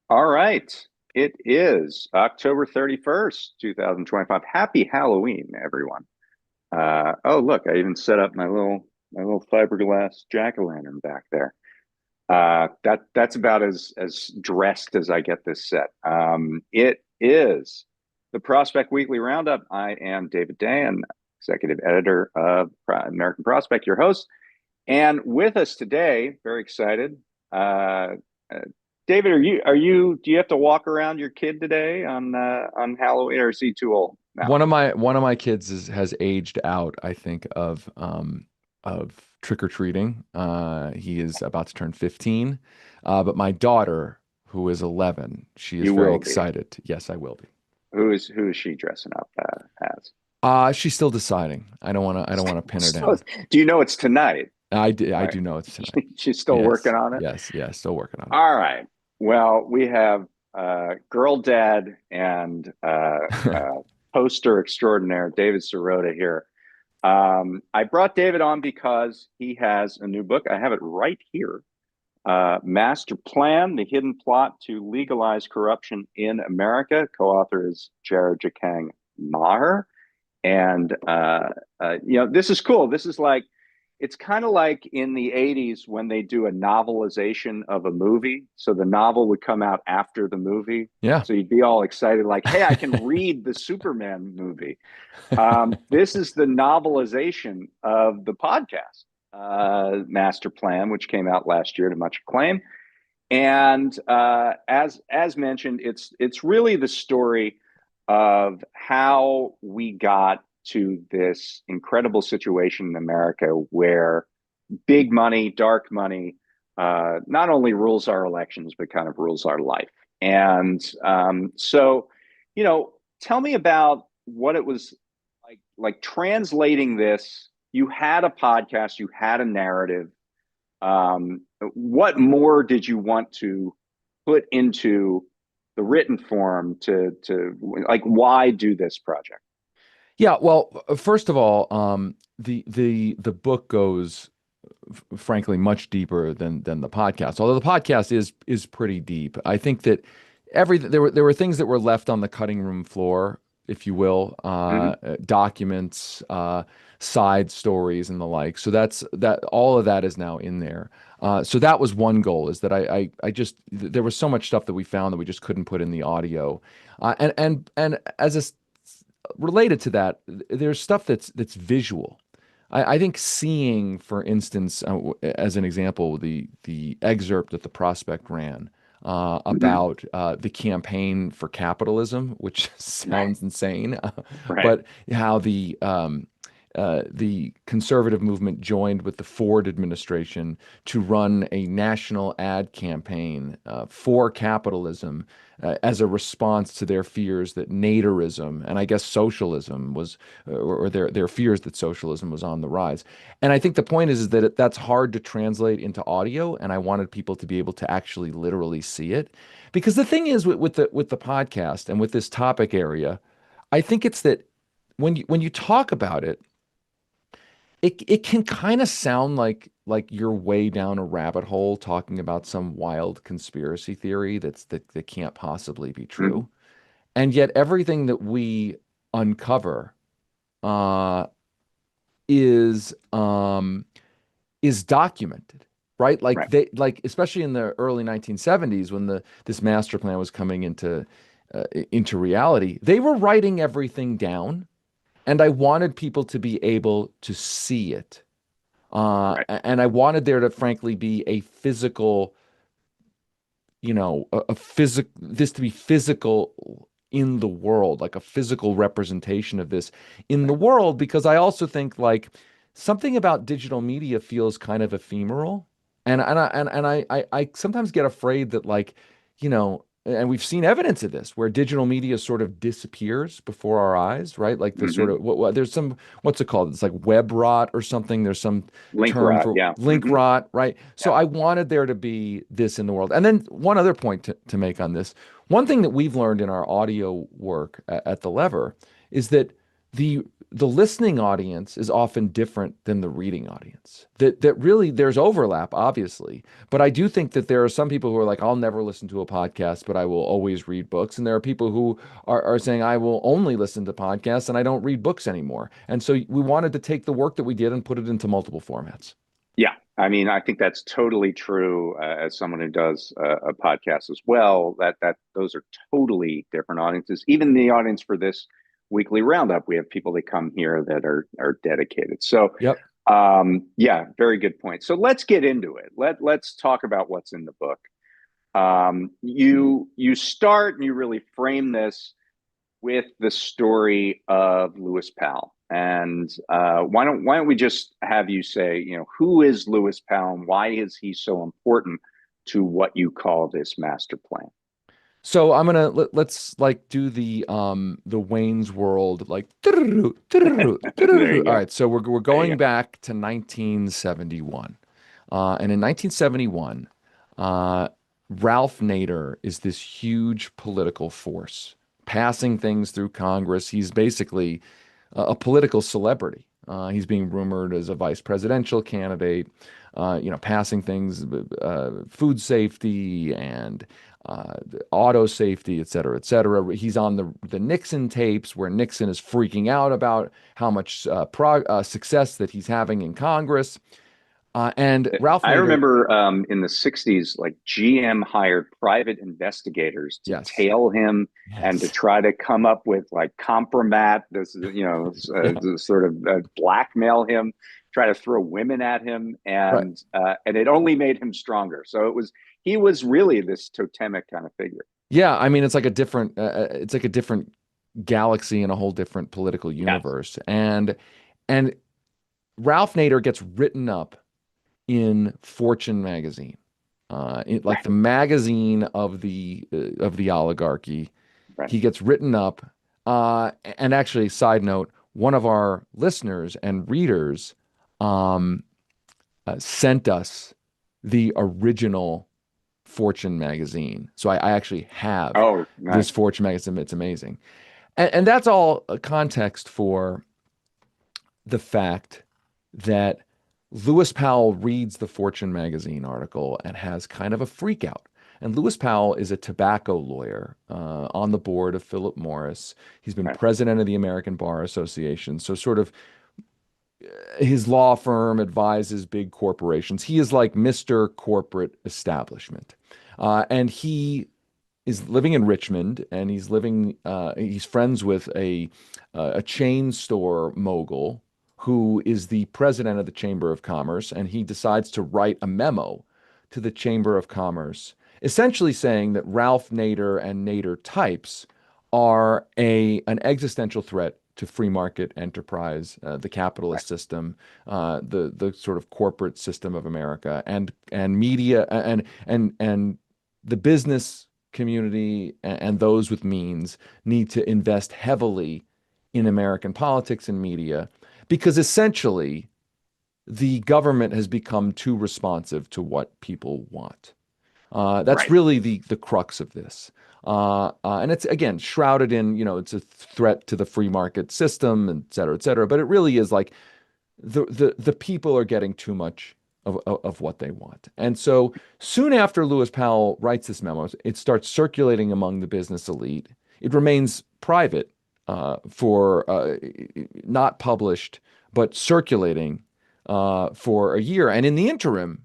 All right. It is October 31st, 2025. Happy Halloween, everyone. Oh, look, I even set up my little fiberglass jack-o'-lantern back there. That's about as dressed as I get this set. It is the Prospect Weekly Roundup. I am David Dayen, executive editor of American Prospect, your host. And with us today, very excited. Uh, David, do you have to walk around your kid today on Halloween, or is he too old now? One of my kids has aged out, I think, of trick or treating. He is about to turn 15. But my daughter, who is 11, she is You very will be. excited. Yes, I will be. Who is she dressing up as? She's still deciding. I don't wanna pin her So, down. do you know it's tonight? I Right. do know it's tonight. She's still working Yes, on it. yes, yes, still working on All right. Well, we have girl dad and it. poster extraordinaire David Sirota here. I brought David on because he has a new book. I have it right here. Master Plan: The Hidden Plot to Legalize Corruption in America. Co-author is Jared Jakang Maher. And this is cool. This is like it's kind of like in the 80s when they do a novelization of a movie. So the novel would come out after the movie. Yeah. So you'd be all excited, like, hey, I can read the Superman movie. This is the novelization of the podcast, Master Plan, which came out last year to much acclaim. And as mentioned, it's really the story of how we got to this incredible situation in America where big money, dark money, not only rules our elections but kind of rules our life. And you know, tell me about what it was like translating this. You had a podcast, you had a narrative. What more did you want to put into the written form to like why do this project? Yeah, well, first of all, the book goes frankly much deeper than the podcast. Although the podcast is pretty deep. I think that there were things that were left on the cutting room floor, if you will, Mm-hmm. documents, side stories and the like. So that all of that is now in there. So that was one goal, is that I just there was so much stuff that we found that we just couldn't put in the audio. And as a related to that, there's stuff that's visual. I think seeing, for instance, as an example, the excerpt that the Prospect ran Mm-hmm. about the campaign for capitalism, which sounds insane, Right. but how the conservative movement joined with the Ford administration to run a national ad campaign for capitalism as a response to their fears that nativism and I guess socialism was, or their fears that socialism was on the rise. And I think the point is that that's hard to translate into audio, and I wanted people to be able to actually literally see it. Because the thing is with the podcast and with this topic area, I think it's that when you talk about it, it can kind of sound like you're way down a rabbit hole talking about some wild conspiracy theory that can't possibly be Mm-hmm. true. And yet everything that we uncover uh, is um, is documented, right? Like Right. they like especially in the early 1970s when the this master plan was coming into reality, they were writing everything down, and I wanted people to be able to see it. Right. And I wanted there to frankly be a physical, a physic this to be physical in the world, like a physical representation of this in the Right. world, because I also think like something about digital media feels kind of ephemeral. And I sometimes get afraid that like, you know, and we've seen evidence of this, where digital media sort of disappears before our eyes, right? Like the sort Hmm. of there's some, what's it called? It's like web rot or something. There's some Link term rot. for Yeah. link Hmm. rot, right? So Yeah. I wanted there to be this in the world. And then one other point to make on this, one thing that we've learned in our audio work at the Lever is that the the listening audience is often different than the reading audience. That really there's overlap, obviously, but I do think that there are some people who are like, I'll never listen to a podcast, but I will always read books. And there are people who are saying, I will only listen to podcasts and I don't read books anymore. And so we wanted to take the work that we did and put it into multiple formats. Yeah. I mean, I think that's totally true. As someone who does a podcast as well, that those are totally different audiences. Even the audience for this weekly roundup, we have people that come here that are dedicated. So, Yep. yeah, very good point. So let's get into it. Let's talk about what's in the book. You start and you really frame this with the story of Lewis Powell. And why don't we just have you say, who is Lewis Powell and why is he so important to what you call this master plan? So I'm gonna let's like do the Wayne's World like There all you go. right, so we're There you going go. back to 1971. And in 1971, uh, Ralph Nader is this huge political force passing things through Congress. He's basically a political celebrity. He's being rumored as a vice presidential candidate, passing things, food safety and auto safety, et cetera, et cetera. He's on the Nixon tapes where Nixon is freaking out about how much success that he's having in Congress. And Ralph I Nader, remember in the 60s, like GM hired private investigators to yes, tail him and to yes, try to come up with like compromat, yeah, to sort of blackmail him, try to throw women at him, right. and it only made him stronger. So he was really this totemic kind of figure. Yeah, I mean, it's like a different galaxy in a whole different political Yes, universe. And Ralph Nader gets written up in Fortune magazine, like right, the magazine of the oligarchy. right. He gets written up. And actually, side note, one of our listeners and readers um, sent us the original Fortune magazine. So I actually have Oh, this nice. Fortune magazine. It's amazing. And that's all a context for the fact that Lewis Powell reads the Fortune magazine article and has kind of a freak out. And Lewis Powell is a tobacco lawyer on the board of Philip Morris. He's been Right, president of the American Bar Association. So, sort of, his law firm advises big corporations. He is like Mr. Corporate Establishment. And he is living in Richmond, and he's friends with a chain store mogul who is the president of the Chamber of Commerce, and he decides to write a memo to the Chamber of Commerce, essentially saying that Ralph Nader and Nader types are an existential threat to free market enterprise, the right, capitalist system, the sort of corporate system of America, and media and the business community and those with means need to invest heavily in American politics and media because essentially the government has become too responsive to what people want. That's right, really the crux of this. And it's again shrouded in, it's a threat to the free market system, et cetera, et cetera. But it really is like the people are getting too much of what they want. And so soon after Lewis Powell writes this memo, it starts circulating among the business elite. It remains private for not published, but circulating for a year. And in the interim,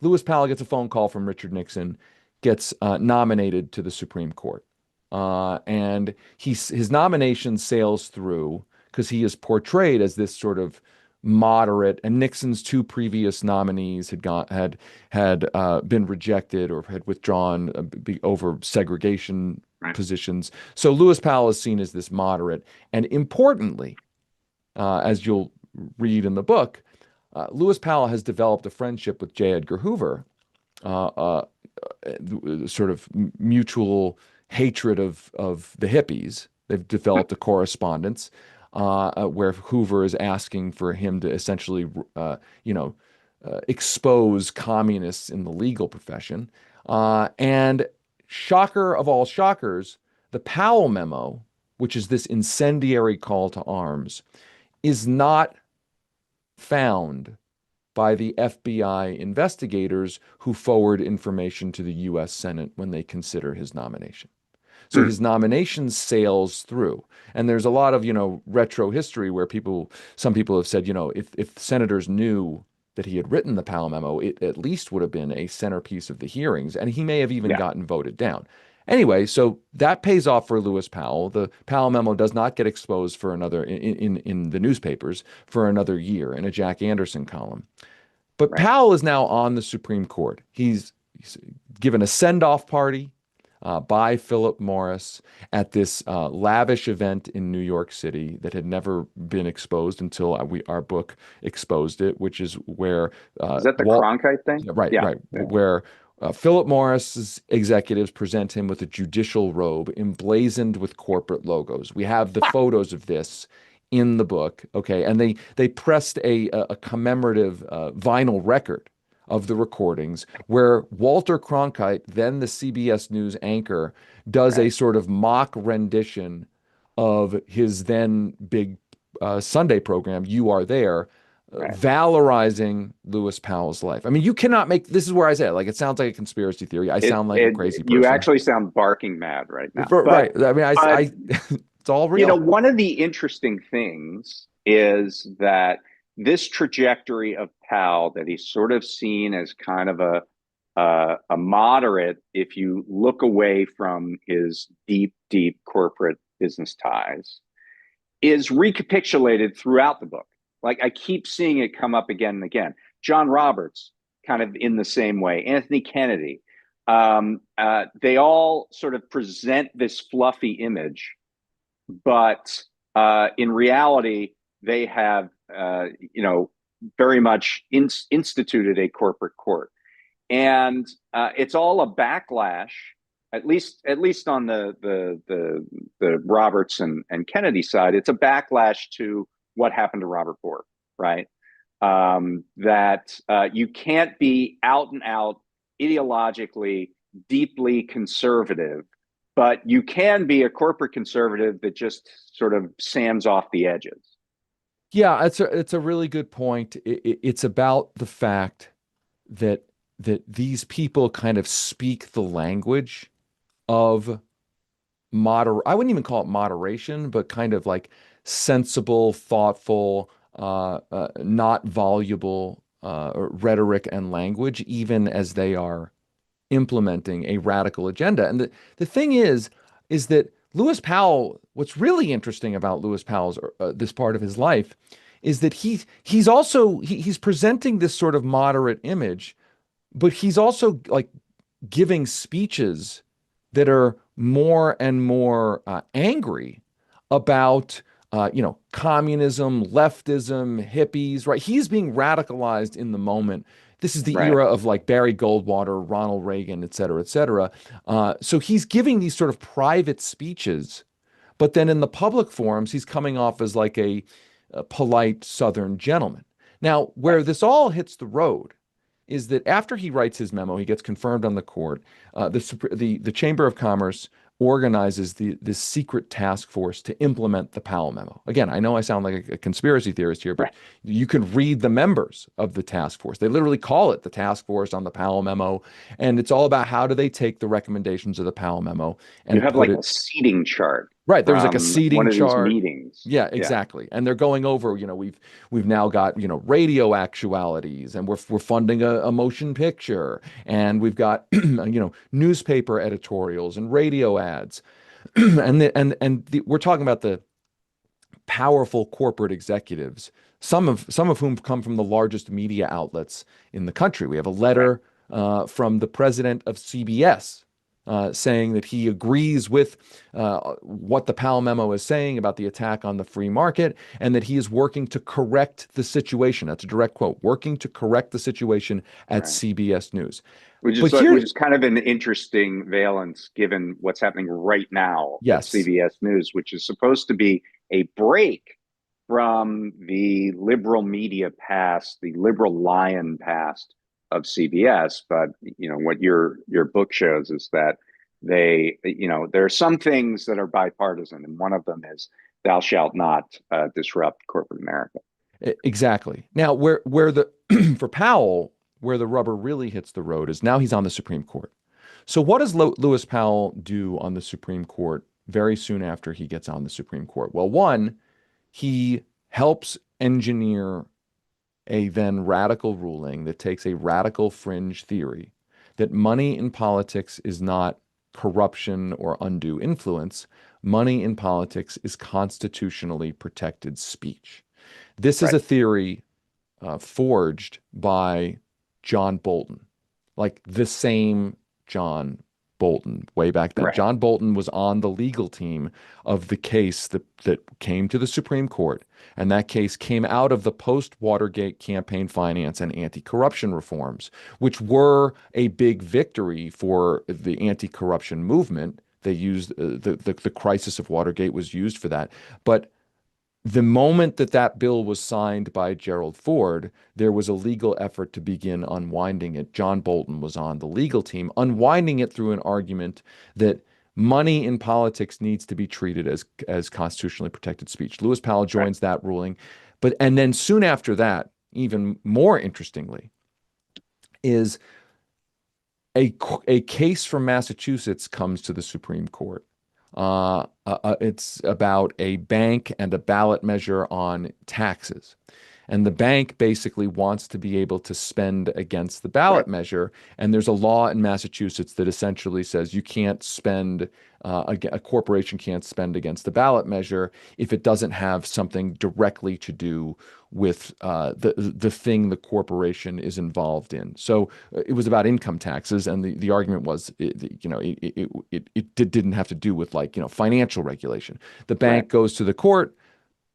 Lewis Powell gets a phone call from Richard Nixon, gets nominated to the Supreme Court. And his nomination sails through because he is portrayed as this sort of moderate, and Nixon's two previous nominees had been rejected or had withdrawn over segregation right. positions. So Lewis Powell is seen as this moderate, and importantly, as you'll read in the book, Lewis Powell has developed a friendship with J. Edgar Hoover, uh, uh, sort of mutual hatred of the hippies. They've developed a correspondence where Hoover is asking for him to essentially, you know, expose communists in the legal profession. And shocker of all shockers, the Powell memo, which is this incendiary call to arms, is not found by the FBI investigators who forward information to the US Senate when they consider his nomination. So his nomination sails through. And there's a lot of, retro history where some people have said, if senators knew that he had written the Powell memo, it at least would have been a centerpiece of the hearings, and he may have even Yeah. gotten voted down. Anyway, so that pays off for Lewis Powell. The Powell memo does not get exposed for another in the newspapers for another year in a Jack Anderson column. But Right. Powell is now on the Supreme Court. He's given a send-off party by Philip Morris at this lavish event in New York City that had never been exposed until our book exposed it, which is where Is that the Cronkite thing? right, Yeah. right, Yeah. where Philip Morris's executives present him with a judicial robe emblazoned with corporate logos. We have the photos of this in the book, okay, and they pressed a commemorative vinyl record of the recordings where Walter Cronkite, then the CBS News anchor, does a Right. sort of mock rendition of his then big Sunday program, You Are There, Right. valorizing Lewis Powell's life. I mean, you cannot make this is where I say it. Like, it sounds like a conspiracy theory. I It, sound like a it, crazy you person. actually sound barking mad right now. Right. I mean, But it's all real. one of the interesting things is that this trajectory of Powell, that he's sort of seen as kind of a moderate, if you look away from his deep corporate business ties, is recapitulated throughout the book. Like, I keep seeing it come up again and again. John Roberts, kind of in the same way. Anthony Kennedy. They all sort of present this fluffy image, but in reality, they have, very much instituted a corporate court, and it's all a backlash. At least on the Roberts and Kennedy side, it's a backlash to what happened to Robert Bork, right? That you can't be out and out ideologically deeply conservative, but you can be a corporate conservative that just sort of sands off the edges. Yeah, it's a really good point. It's about the fact that these people kind of speak the language of I wouldn't even call it moderation, but kind of like sensible, thoughtful, not voluble rhetoric and language, even as they are implementing a radical agenda. And the thing is that Lewis Powell, what's really interesting about Lewis Powell's this part of his life is that he's presenting this sort of moderate image, but he's also like giving speeches that are more and more angry about communism, leftism, hippies, right? He's being radicalized in the moment. This is the Right. era of like Barry Goldwater, Ronald Reagan, et cetera, et cetera. So he's giving these sort of private speeches, but then in the public forums, he's coming off as like a polite Southern gentleman. Now, where this all hits the road is that after he writes his memo, he gets confirmed on the court. The Chamber of Commerce organizes this secret task force to implement the Powell memo. Again, I know I sound like a conspiracy theorist here, but Right. you can read the members of the task force. They literally call it the task force on the Powell memo, and it's all about how do they take the recommendations of the Powell memo You and have put like a it seating chart right. There was like a from one seating of these chart. meetings. Yeah, Yeah. exactly. And they're going over, we've now got, radio actualities, and we're funding a motion picture, and we've got, newspaper editorials and radio ads. We're talking about the powerful corporate executives, some of whom come from the largest media outlets in the country. We have a Right. letter from the president of CBS saying that he agrees with what the Powell memo is saying about the attack on the free market, and that he is working to correct the situation. That's a direct quote, working to correct the situation at Right. CBS News. Which But is like, here, which is kind of an interesting valence given what's happening right now at yes, CBS News, which is supposed to be a break from the liberal media past, the liberal lion past of CBS. But what your book shows is that there are some things that are bipartisan, and one of them is thou shalt not disrupt corporate America. exactly. Now, where the for Powell, where the rubber really hits the road is now he's on the Supreme Court. So what does Lewis Powell do on the Supreme Court very soon after he gets on the Supreme Court? Well, one, he helps engineer a then radical ruling that takes a radical fringe theory that money in politics is not corruption or undue influence. Money in politics is constitutionally protected speech. This is Right. a theory forged by John Bolton, like the same John Bolton way back then. Right. John Bolton was on the legal team of the case that came to the Supreme Court, and that case came out of the post-Watergate campaign finance and anti-corruption reforms, which were a big victory for the anti-corruption movement. They used the crisis of Watergate was used for that, but the moment that that bill was signed by Gerald Ford, there was a legal effort to begin unwinding it. John Bolton was on the legal team, unwinding it through an argument that money in politics needs to be treated as constitutionally protected speech. Lewis Powell Right. joins that ruling. And then soon after that, even more interestingly, is a case from Massachusetts comes to the Supreme Court. It's about a bank and a ballot measure on taxes. And the bank basically wants to be able to spend against the Right. ballot measure. And there's a law in Massachusetts that essentially says you can't spend, a corporation can't spend against the ballot measure if it doesn't have something directly to do with the thing the corporation is involved in. So it was about income taxes, and the argument was, it didn't have to do with financial regulation. The Right. bank goes to the court.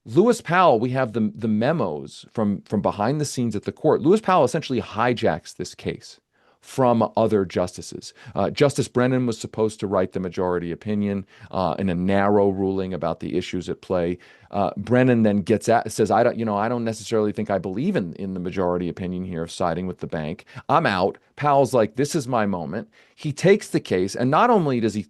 Lewis Powell, we have the memos from behind the scenes at the court. Lewis Powell essentially hijacks this case from other justices. Justice Brennan was supposed to write the majority opinion in a narrow ruling about the issues at play. Brennan then says, I don't necessarily think I believe in the majority opinion here of siding with the bank. I'm out. Powell's like, this is my moment. He takes the case, and not only does he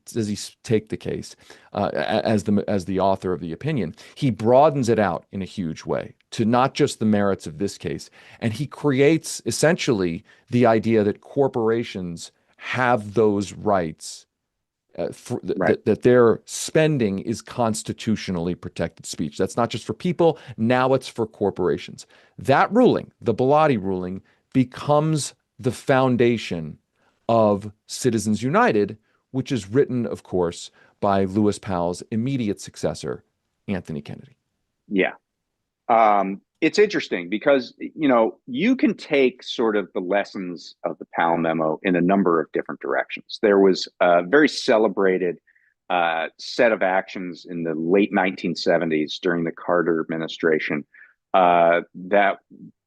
take the case as the author of the opinion, he broadens it out in a huge way to not just the merits of this case, and he creates essentially the idea that corporations have those rights, Right. that their spending is constitutionally protected speech. That's not just for people, now it's for corporations. That ruling, the Bellotti ruling, becomes the foundation of Citizens United, which is written, of course, by Lewis Powell's immediate successor, Anthony Kennedy. Yeah. It's interesting because you can take sort of the lessons of the Powell memo in a number of different directions. There was a very celebrated set of actions in the late 1970s during the Carter administration that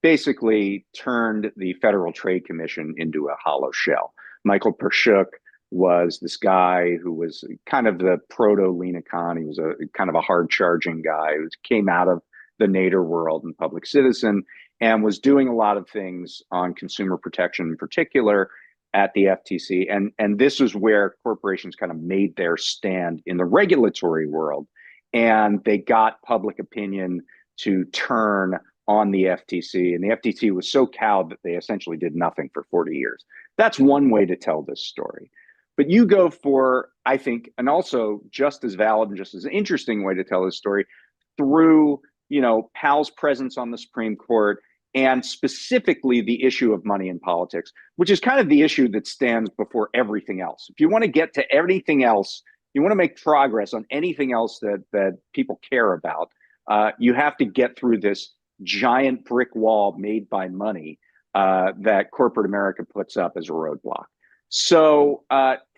basically turned the Federal Trade Commission into a hollow shell. Michael Pershuk was this guy who was kind of the proto Lina Khan. He was a kind of a hard charging guy who came out of the Nader world and public citizen, and was doing a lot of things on consumer protection in particular at the FTC. And this was where corporations kind of made their stand in the regulatory world. And they got public opinion to turn on the FTC. And the FTC was so cowed that they essentially did nothing for 40 years. That's one way to tell this story. But you go for, I think, and also just as valid and just as interesting way to tell this story through Powell's presence on the Supreme Court, and specifically the issue of money in politics, which is kind of the issue that stands before everything else. If you want to get to everything else, you want to make progress on anything else that people care about, you have to get through this giant brick wall made by money that corporate America puts up as a roadblock. So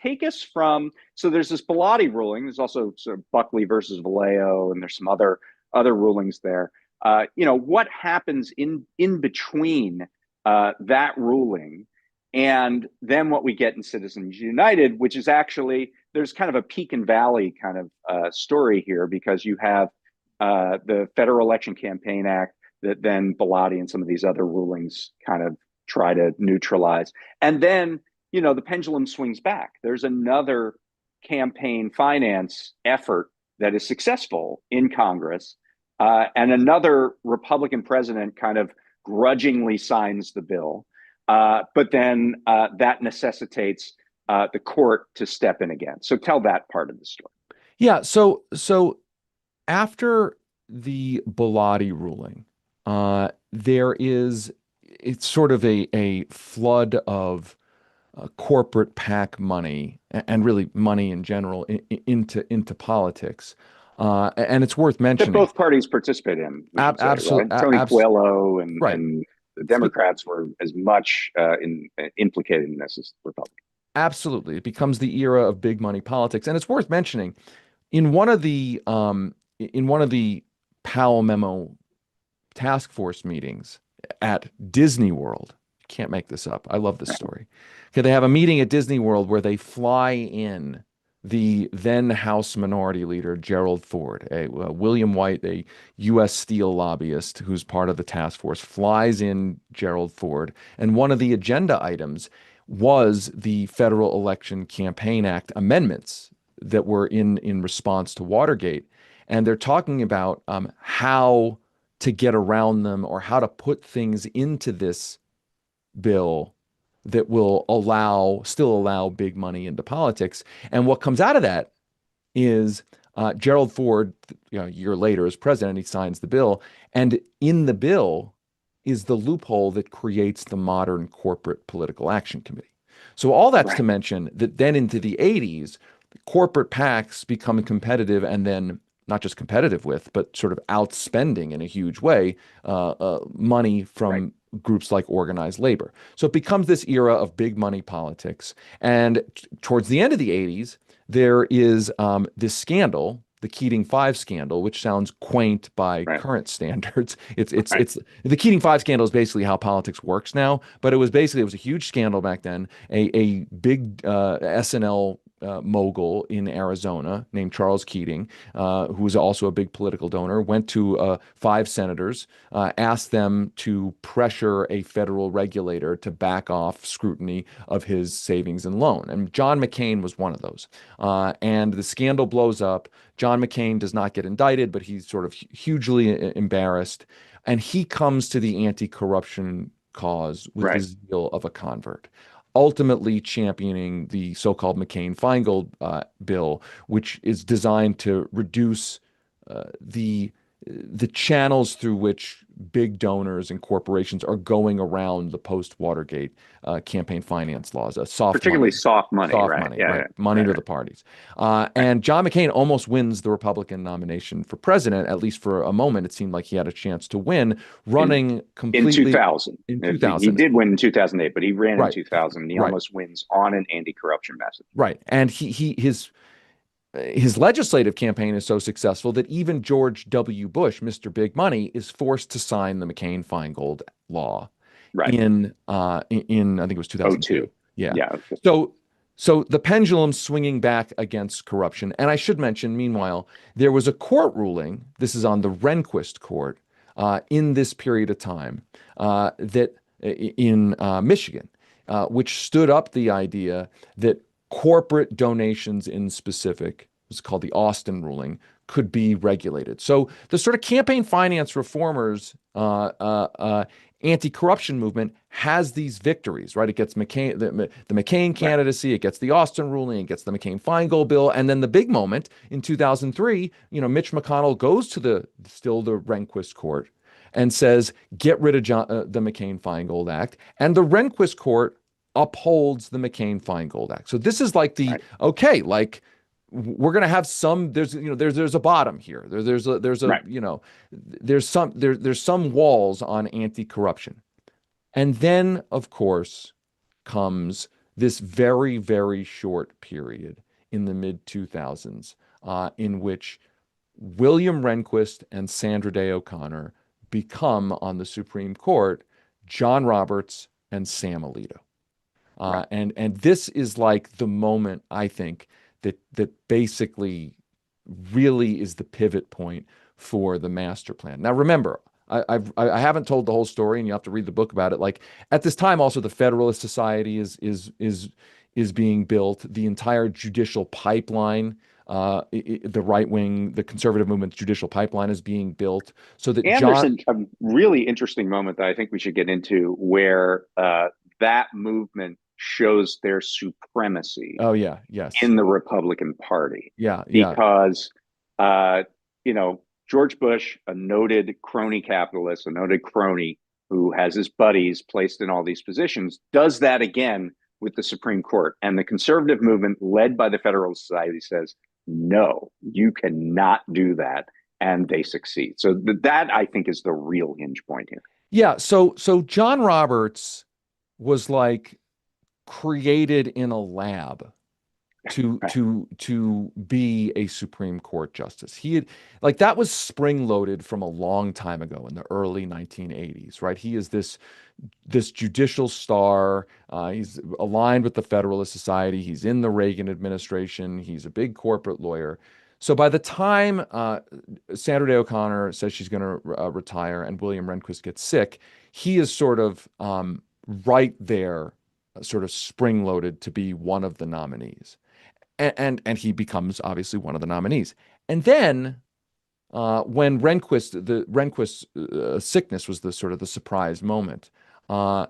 take us from, so there's this Bilotti ruling. There's also sort of Buckley versus Vallejo, and there's some other rulings there. What happens in between that ruling and then what we get in Citizens United, which is actually, there's kind of a peak and valley kind of story here, because you have the Federal Election Campaign Act that then Bilotti and some of these other rulings kind of try to neutralize. And then, the pendulum swings back. There's another campaign finance effort that is successful in Congress, and another Republican president kind of grudgingly signs the bill. But then that necessitates the court to step in again. So tell that part of the story. Yeah, so after the Bilotti ruling, it's sort of a flood of corporate PAC money and really money in general into politics. And it's worth That mentioning. both parties participate in, we should say, Absolutely, right? Tony Coelho right. and the Democrats were as much implicated in this as Republicans. Absolutely, it becomes the era of big money politics, and it's worth mentioning in one of the Powell memo task force meetings at Disney World. You can't make this up. I love this story. Okay, they have a meeting at Disney World where they fly in the then House Minority Leader, Gerald Ford, William White, a U.S. steel lobbyist who's part of the task force, flies in Gerald Ford. And one of the agenda items was the Federal Election Campaign Act amendments that were in response to Watergate. And they're talking about how to get around them, or how to put things into this bill that will still allow big money into politics. And what comes out of that is Gerald Ford, a year later as president, he signs the bill. And in the bill is the loophole that creates the modern corporate political action committee. So all that's to mention that then into the 80s, corporate PACs become competitive, and then not just competitive with, but sort of outspending in a huge way money from groups like organized labor. So it becomes this era of big money politics. And towards the end of the 80s, there is this scandal, the Keating Five scandal, which sounds quaint by current standards. It's the Keating Five scandal is basically how politics works now, but it was a huge scandal back then. A big SNL mogul in Arizona named Charles Keating, who was also a big political donor, went to 5 senators, asked them to pressure a federal regulator to back off scrutiny of his savings and loan. And John McCain was one of those. And the scandal blows up. John McCain does not get indicted, but he's sort of hugely embarrassed. And he comes to the anti-corruption cause with the zeal of a convert, ultimately championing the so-called McCain-Feingold bill, which is designed to reduce the channels through which big donors and corporations are going around the post-Watergate campaign finance laws, particularly soft money, money to the parties. And John McCain almost wins the Republican nomination for president. At least for a moment, it seemed like he had a chance to win, running completely in 2000. In 2000, he did win in 2008, but he ran in 2000. He Right. almost wins on an anti-corruption message. Right, and his legislative campaign is so successful that even George W. Bush, Mr. Big Money, is forced to sign the McCain-Feingold law in I think it was 2002. Yeah. So the pendulum swinging back against corruption. And I should mention, meanwhile, there was a court ruling. This is on the Rehnquist court in this period of time that in Michigan, which stood up the idea that corporate donations in specific, it's called the Austin ruling, could be regulated. So the sort of campaign finance reformers, anti-corruption movement has these victories, right? It gets McCain, the McCain candidacy, it gets the Austin ruling, it gets the McCain-Feingold bill, and then the big moment in 2003, Mitch McConnell goes to the Rehnquist court and says, get rid of the McCain-Feingold Act, and the Rehnquist court upholds the McCain-Feingold Act. So this is like we're going to have some, there's a bottom here. There's some walls on anti-corruption. And then, of course, comes this very, very short period in the mid 2000s in which William Rehnquist and Sandra Day O'Connor become on the Supreme Court John Roberts and Sam Alito. Right. And this is like the moment, I think, that basically really is the pivot point for the master plan. Now, remember, I haven't told the whole story, and you have to read the book about it. Like at this time, also the Federalist Society is being built. The entire judicial pipeline, the right wing, the conservative movement's judicial pipeline is being built, so that And there's John. a really interesting moment that I think we should get into where that movement shows their supremacy Oh yeah, yes, in the Republican Party yeah, yeah, because, uh, you know, George Bush, a noted crony capitalist, a noted crony who has his buddies placed in all these positions, does that again with the Supreme Court. And the conservative movement, led by the Federalist Society, says, no, you cannot do that. And they succeed. So that, I think, is the real hinge point here. yeah. So John Roberts was like created in a lab Right. to be a Supreme Court justice. He had like that was spring loaded from a long time ago in the early 1980s, right? He is this judicial star. He's aligned with the Federalist Society. He's in the Reagan administration. He's a big corporate lawyer. So by the time Sandra Day O'Connor says she's going to retire and William Rehnquist gets sick, he is sort of right there, sort of spring loaded to be one of the nominees. And he becomes obviously one of the nominees. And then when Rehnquist's sickness was the sort of the surprise moment, uh,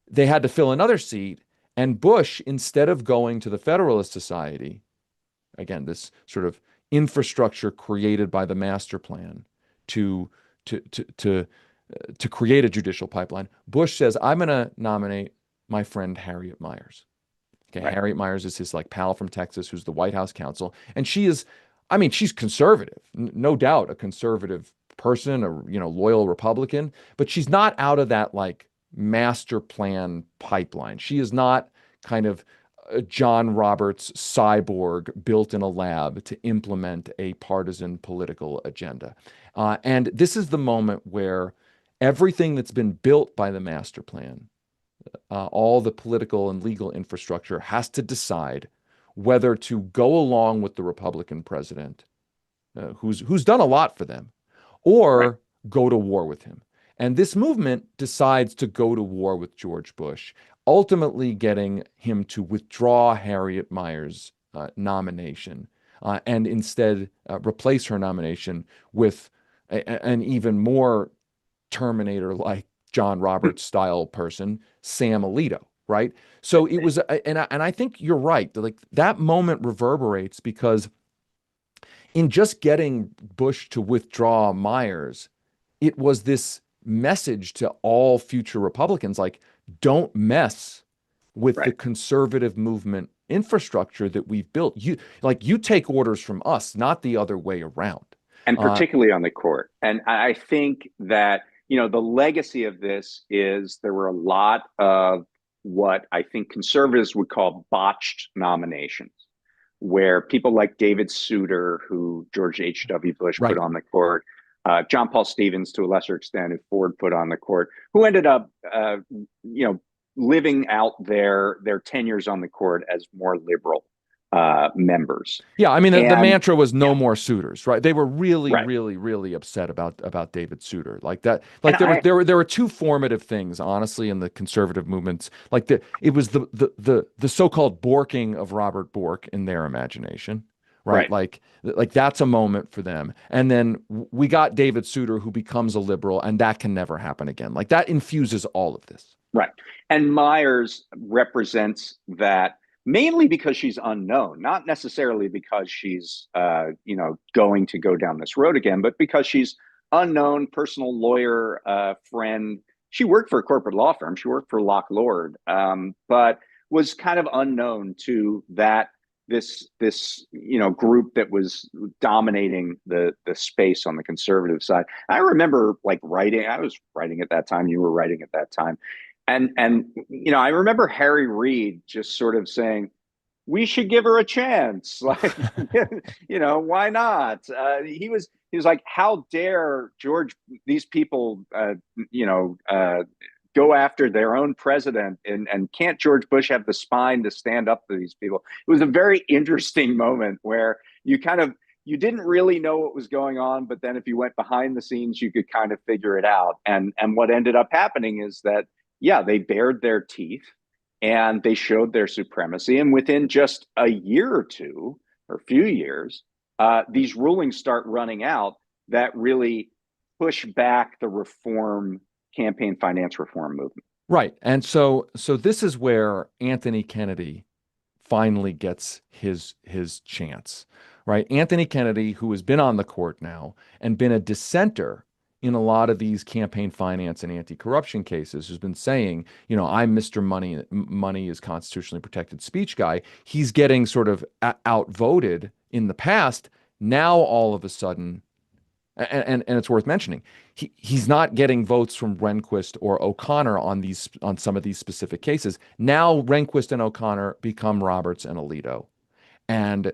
they had to fill another seat, and Bush, instead of going to the Federalist Society, again, this sort of infrastructure created by the master plan to to to to to create a judicial pipeline, Bush says, "I'm going to nominate my friend Harriet Miers." Okay, Right. Harriet Miers is his like pal from Texas who's the White House counsel, and she is, I mean, she's conservative, no doubt a conservative person, a loyal Republican, but she's not out of that like master plan pipeline. She is not kind of a John Roberts cyborg built in a lab to implement a partisan political agenda. And this is the moment where everything that's been built by the master plan, all the political and legal infrastructure, has to decide whether to go along with the Republican president, who's done a lot for them, Right. or go to war with him. And this movement decides to go to war with George Bush, ultimately getting him to withdraw Harriet Miers' nomination and instead replace her nomination with an even more Terminator-like John Roberts style person, Sam Alito, right? So it was, and I think you're right. Like that moment reverberates because in just getting Bush to withdraw Myers, it was this message to all future Republicans, like, don't mess with the Right. conservative movement infrastructure that we've built. You take orders from us, not the other way around. And Uh, particularly on the court. And I think that, the legacy of this is there were a lot of what I think conservatives would call botched nominations, where people like David Souter, who George H.W. Bush put right. on the court, John Paul Stevens, to a lesser extent, who Ford put on the court, who ended up, living out their tenures on the court as more liberal members. Yeah, I mean the And mantra was yeah, no more suitors, right? They were really, right. really, really upset about David Souter. Like that, And like there were two formative things, honestly, in the conservative movements. Like it was the so-called borking of Robert Bork in their imagination, right? right. Like that's a moment for them. And then we got David Souter, who becomes a liberal, and that can never happen again. Like that infuses all of this. Right. And Myers represents that mainly because she's unknown, not necessarily because she's, going to go down this road again, but because she's unknown, personal lawyer, friend. She worked for a corporate law firm. She worked for Locke Lord, but was kind of unknown to this group that was dominating the space on the conservative side. I remember like writing. I was writing at that time. You were writing at that time, And I remember Harry Reid just sort of saying, we should give her a chance. Like, why not? He was like, how dare George, these people, go after their own president, and can't George Bush have the spine to stand up to these people? It was a very interesting moment where you didn't really know what was going on, but then if you went behind the scenes, you could kind of figure it out. And what ended up happening is that, yeah, they bared their teeth and they showed their supremacy. And within just a year or two, or a few years, these rulings start running out that really push back the campaign finance reform movement. Right. And so this is where Anthony Kennedy finally gets his chance, right? Anthony Kennedy, who has been on the court now and been a dissenter in a lot of these campaign finance and anti-corruption cases, who's been saying, I'm Mr. Money is constitutionally protected speech guy. He's getting sort of outvoted in the past. Now all of a sudden, and it's worth mentioning, he's not getting votes from Rehnquist or O'Connor on some of these specific cases. Now Rehnquist and O'Connor become Roberts and Alito. And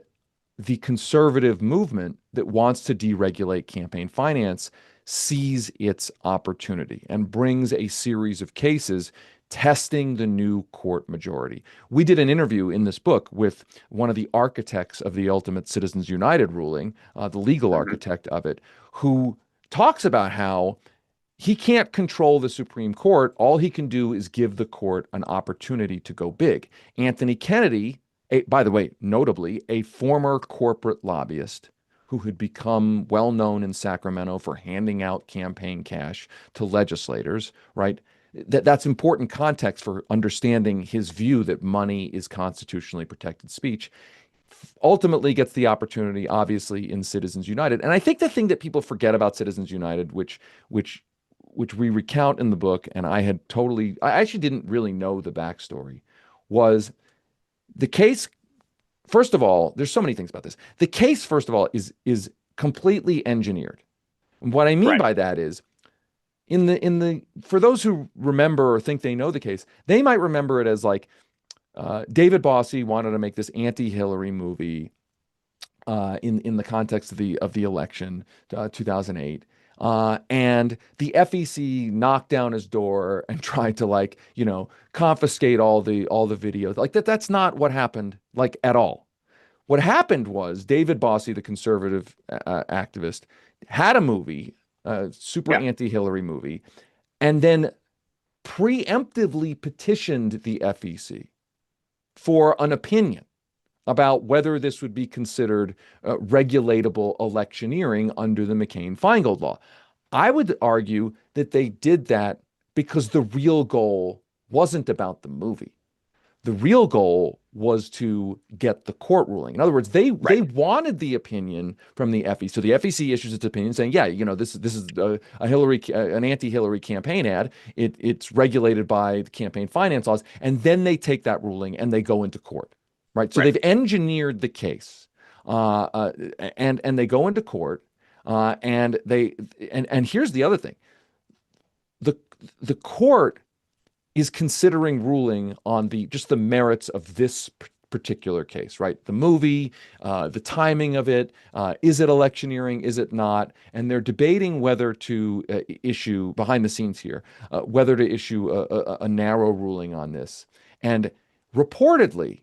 the conservative movement that wants to deregulate campaign finance sees its opportunity and brings a series of cases testing the new court majority. We did an interview in this book with one of the architects of the ultimate Citizens United ruling, the legal architect of it, who talks about how he can't control the Supreme Court. All he can do is give the court an opportunity to go big. Anthony Kennedy, by the way, notably, a former corporate lobbyist who had become well known in Sacramento for handing out campaign cash to legislators, right? That's important context for understanding his view that money is constitutionally protected speech. Ultimately gets the opportunity, obviously, in Citizens United. And I think the thing that people forget about Citizens United, which we recount in the book, and I actually didn't really know the backstory, was the case. First of all, there's so many things about this. The case, first of all, is completely engineered. And what I mean Right. by that is, for those who remember or think they know the case, they might remember it as like David Bossie wanted to make this anti-Hillary movie in the context of the election, 2008. And the FEC knocked down his door and tried to confiscate all the videos. Like that's not what happened, like, at all. What happened was David Bossie, the conservative activist, had a movie, super Yeah. anti-Hillary movie, and then preemptively petitioned the FEC for an opinion about whether this would be considered regulatable electioneering under the McCain-Feingold law. I would argue that they did that because the real goal wasn't about the movie. The real goal was to get the court ruling. In other words, they wanted the opinion from the FEC. So the FEC issues its opinion saying, yeah, this is an anti-Hillary campaign ad. It's regulated by the campaign finance laws, and then they take that ruling and they go into court, right? So Right. they've engineered the case, and they go into court, and here's the other thing: the court is considering ruling on just the merits of this particular case, right? The movie, the timing of it, is it electioneering, is it not? And they're debating whether to issue, behind the scenes here, whether to issue a narrow ruling on this. And reportedly,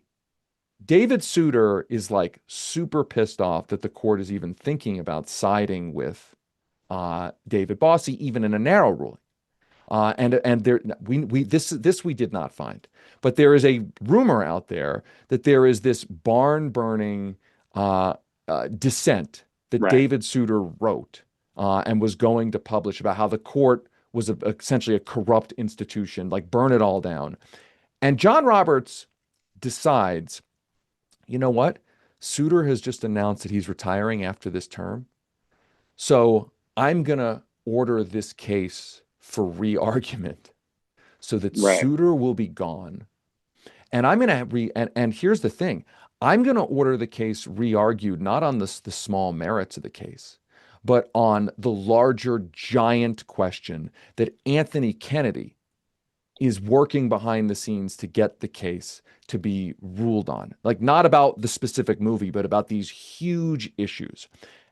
David Souter is like super pissed off that the court is even thinking about siding with David Bossie, even in a narrow ruling. And there this we did not find, but there is a rumor out there that there is this barn burning dissent that Right. David Souter wrote and was going to publish about how the court was essentially a corrupt institution, like burn it all down. And John Roberts decides, you know what? Souter has just announced that he's retiring after this term. So I'm going to order this case for re-argument so that Right. Souter will be gone. And I'm going to and here's the thing. I'm going to order the case re-argued not on the small merits of the case, but on the larger giant question that Anthony Kennedy is working behind the scenes to get the case to be ruled on. Like, not about the specific movie, but about these huge issues.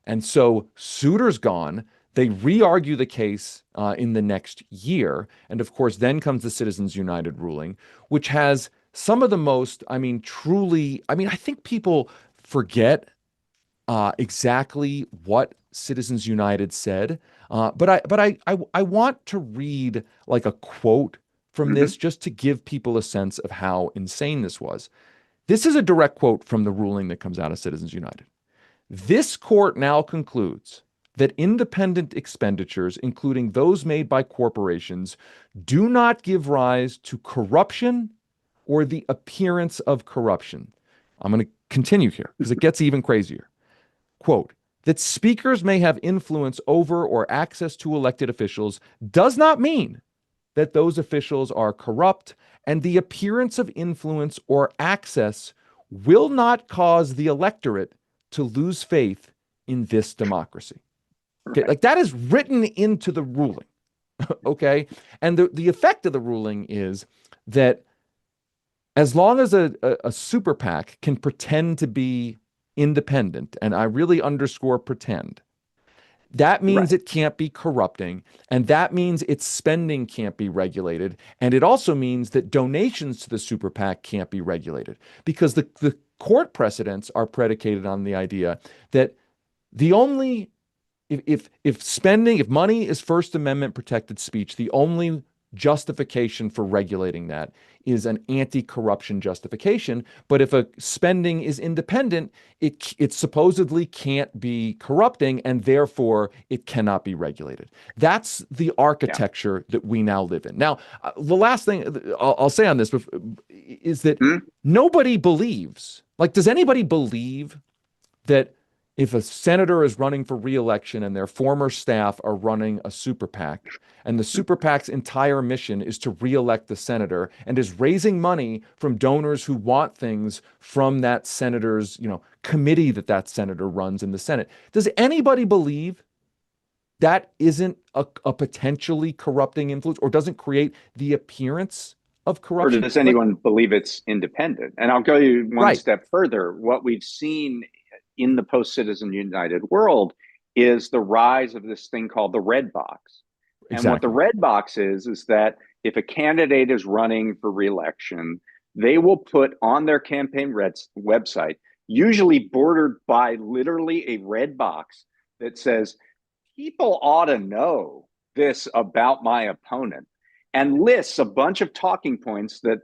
And so Souter's gone. They re-argue the case in the next year. And of course, then comes the Citizens United ruling, which has some of the most, I mean, truly, I mean, I think people forget exactly what Citizens United said. But I want to read like a quote from Hmm. this just to give people a sense of how insane this was. This is a direct quote from the ruling that comes out of Citizens United. This court now concludes that independent expenditures, including those made by corporations, do not give rise to corruption or the appearance of corruption. I'm going to continue here because it gets even crazier. Quote, that speakers may have influence over or access to elected officials does not mean that those officials are corrupt, and the appearance of influence or access will not cause the electorate to lose faith in this democracy. Okay, Right. like that is written into the ruling. Okay, and the effect of the ruling is that as long as a super PAC can pretend to be independent, and I really underscore pretend, that means Right. it can't be corrupting, and that means its spending can't be regulated, and it also means that donations to the super PAC can't be regulated because the court precedents are predicated on the idea that the only if spending, if money is First Amendment protected speech, the only justification for regulating that is an anti-corruption justification. But if a spending is independent, it supposedly can't be corrupting, and therefore it cannot be regulated. That's the Yeah. architecture that we now live in. Now, the last thing I'll say on this is that Mhm. nobody believes. Like, does anybody believe that if a senator is running for reelection and their former staff are running a super PAC, and the super PAC's entire mission is to reelect the senator and is raising money from donors who want things from that senator's, committee that senator runs in the Senate, does anybody believe that isn't a potentially corrupting influence or doesn't create the appearance of Or corruption? does Like, anyone believe it's independent? And I'll go you one right, step further. What we've seen in the post Citizen United world is the rise of this thing called the red box. And what the exactly. red box is that if a candidate is running for reelection, they will put on their campaign website, usually bordered by literally a red box that says, people ought to know this about my opponent, and lists a bunch of talking points that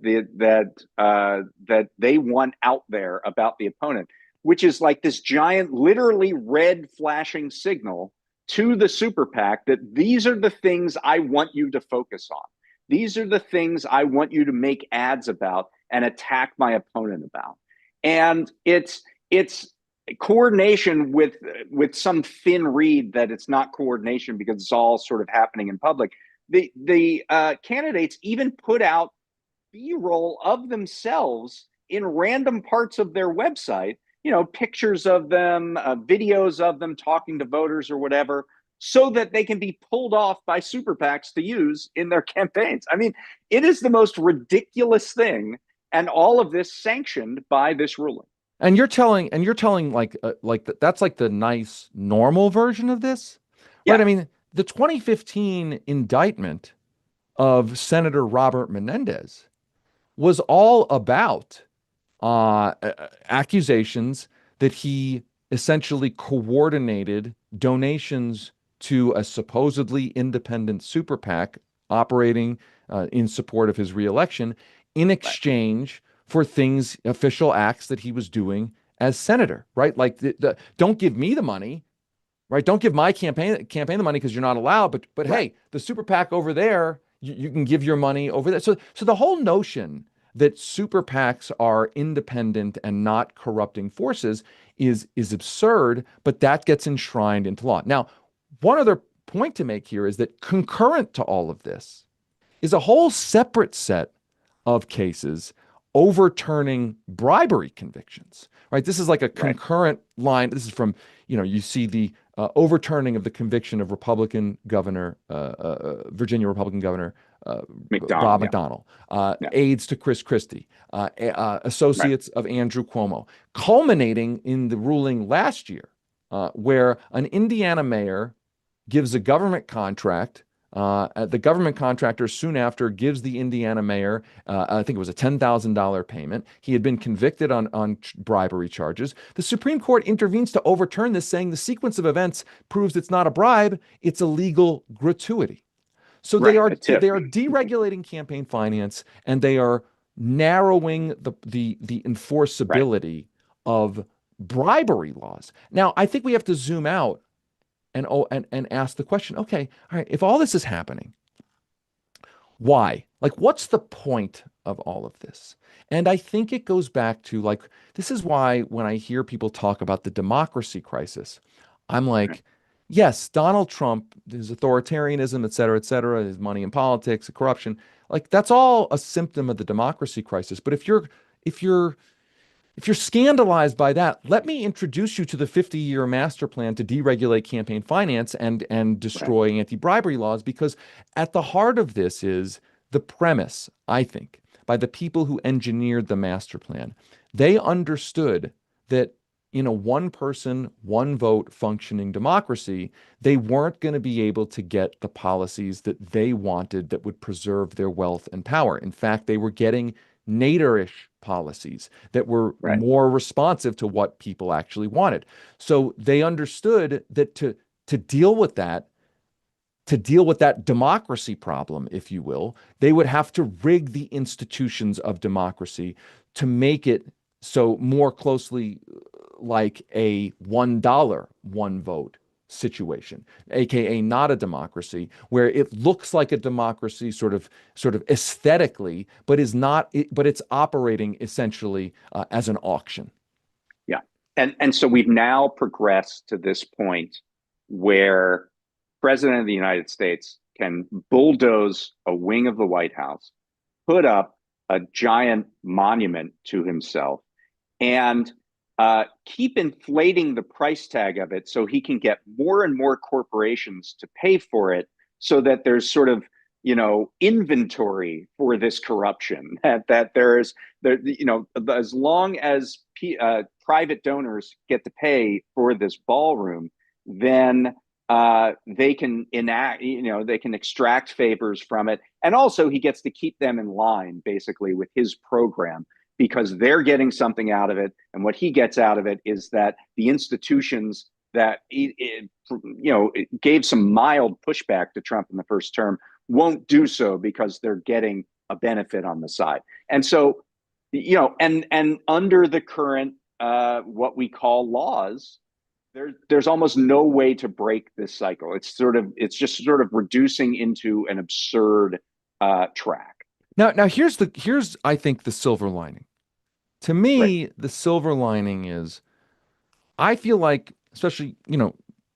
they want out there about the opponent, which is like this giant, literally red flashing signal to the super PAC that these are the things I want you to focus on. These are the things I want you to make ads about and attack my opponent about. And it's coordination with some thin reed that it's not coordination because it's all sort of happening in public. The candidates even put out B-roll of themselves in random parts of their website, pictures of them, videos of them talking to voters or whatever, so that they can be pulled off by super PACs to use in their campaigns. I mean, it is the most ridiculous thing, and all of this sanctioned by this ruling. And you're telling that's like the nice normal version of this, right? Yeah, I mean, the 2015 indictment of Senator Robert Menendez was all about accusations that he essentially coordinated donations to a supposedly independent super PAC operating in support of his reelection in right. exchange for things, official acts that he was doing as senator, right? Like, don't give me the money, right? Don't give my campaign the money because you're not allowed. But Right. hey, the super PAC over there, you can give your money over there. So the whole notion that super PACs are independent and not corrupting forces is absurd, but that gets enshrined into law. Now, one other point to make here is that concurrent to all of this is a whole separate set of cases overturning bribery convictions, right? This is like a Right. concurrent line. This is from, you see the overturning of the conviction of Virginia Republican Governor McDonald, Bob yeah, McDonnell, yeah, aides to Chris Christie, right, associates of Andrew Cuomo, culminating in the ruling last year, where an Indiana mayor gives a government contract. The government contractor soon after gives the Indiana mayor, I think it was a $10,000 payment. He had been convicted on bribery charges. The Supreme Court intervenes to overturn this, saying the sequence of events proves it's not a bribe, it's a legal gratuity. So they right, are a tip, they are deregulating campaign finance, and they are narrowing the right, enforceability of bribery laws. Now, I think we have to zoom out and ask the question, okay, all right, if all this is happening, why? Like, what's the point of all of this? And I think it goes back to like, this is why when I hear people talk about the democracy crisis, I'm right, like, yes, Donald Trump, his authoritarianism, et cetera, his money in politics, corruption, like that's all a symptom of the democracy crisis. But if you're if you're scandalized by that, let me introduce you to the 50-year master plan to deregulate campaign finance and right, destroy anti-bribery laws, because at the heart of this is the premise, I think, by the people who engineered the master plan. They understood that in a one person, one vote functioning democracy, they weren't going to be able to get the policies that they wanted that would preserve their wealth and power. In fact, they were getting Nader-ish policies that were right, more responsive to what people actually wanted. So they understood that to deal with that, to deal with that democracy problem, if you will, they would have to rig the institutions of democracy to make it so more closely like a $1, one vote situation, aka not a democracy, where it looks like a democracy sort of aesthetically, but is not, but it's operating essentially as an auction. yeah. And so we've now progressed to this point where President of the United States can bulldoze a wing of the White House, put up a giant monument to himself, and keep inflating the price tag of it so he can get more and more corporations to pay for it, so that there's sort of inventory for this corruption, that there, as long as private donors get to pay for this ballroom, then they can enact, they can extract favors from it. And also he gets to keep them in line basically with his program, because they're getting something out of it. And what he gets out of it is that the institutions that gave some mild pushback to Trump in the first term won't do so, because they're getting a benefit on the side. And so, and under the current what we call laws, there's almost no way to break this cycle. It's just sort of reducing into an absurd track. Now here's I think the silver lining. To Right, me, the silver lining is I feel like, especially,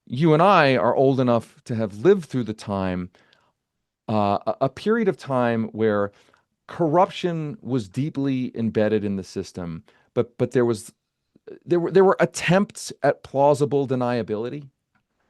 you and I are old enough to have lived through the time, a period of time where corruption was deeply embedded in the system, but there were attempts at plausible deniability,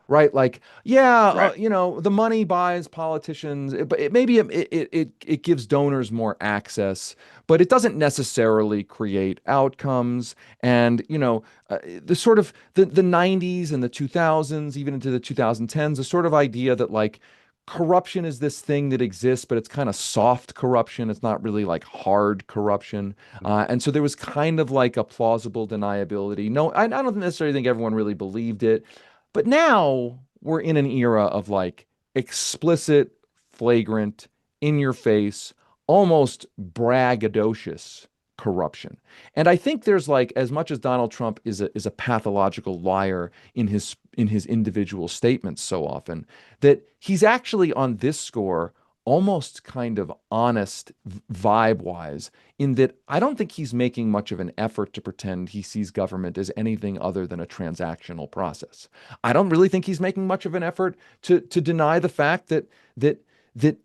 right? Like, yeah, right, the money buys politicians, but maybe it gives donors more access, but it doesn't necessarily create outcomes. And the sort of the 90s and the 2000s, even into the 2010s, the sort of idea that like corruption is this thing that exists, but it's kind of soft corruption. It's not really like hard corruption. And so there was kind of like a plausible deniability. No, I don't necessarily think everyone really believed it. But now we're in an era of like explicit, flagrant, in your face, almost braggadocious corruption. And I think there's like, as much as Donald Trump is a pathological liar in his individual statements so often, that he's actually on this score almost kind of honest vibe wise, in that I don't think he's making much of an effort to pretend he sees government as anything other than a transactional process. I don't really think he's making much of an effort to deny the fact that that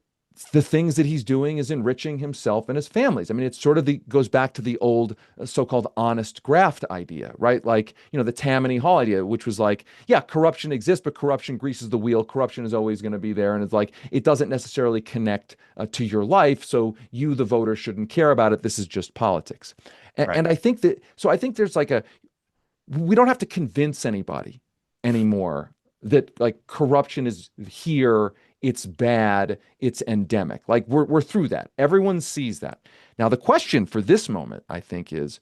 the things that he's doing is enriching himself and his families. I mean, it's sort of goes back to the old so-called honest graft idea, right? Like, the Tammany Hall idea, which was like, yeah, corruption exists, but corruption greases the wheel. Corruption is always going to be there. And it's like, it doesn't necessarily connect to your life. So you, the voter, shouldn't care about it. This is just politics. Right. And I think that, so I think there's like we don't have to convince anybody anymore that like corruption is here, it's bad, it's endemic. Like we're through that. Everyone sees that. Now the question for this moment, I think, is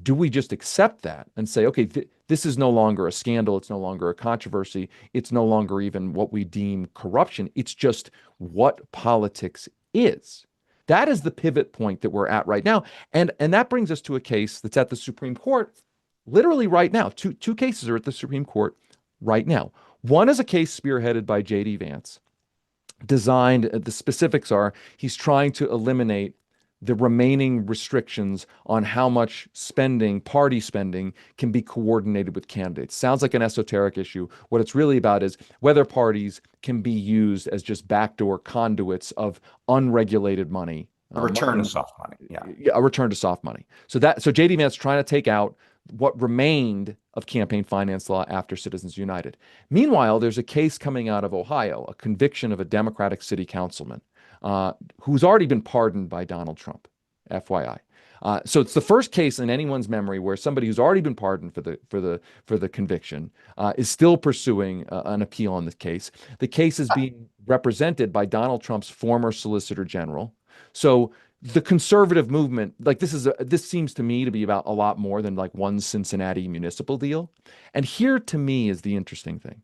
do we just accept that and say, okay, this is no longer a scandal, it's no longer a controversy, it's no longer even what we deem corruption, it's just what politics is. That is the pivot point that we're at right now. And that brings us to a case that's at the Supreme Court literally right now. Two cases are at the Supreme Court right now. One is a case spearheaded by J.D. Vance, designed, the specifics are he's trying to eliminate the remaining restrictions on how much spending, party spending, can be coordinated with candidates. Sounds like an esoteric issue. What it's really about is whether parties can be used as just backdoor conduits of unregulated money. A return to soft money. Yeah. A return to soft money. So J.D. Vance trying to take out what remained of campaign finance law after Citizens United. Meanwhile, there's a case coming out of Ohio, a conviction of a Democratic city councilman who's already been pardoned by Donald Trump, FYI. So it's the first case in anyone's memory where somebody who's already been pardoned for the conviction is still pursuing an appeal on this case. The case is being represented by Donald Trump's former Solicitor General. So the conservative movement, like this seems to me to be about a lot more than like one Cincinnati municipal deal. And here to me is the interesting thing.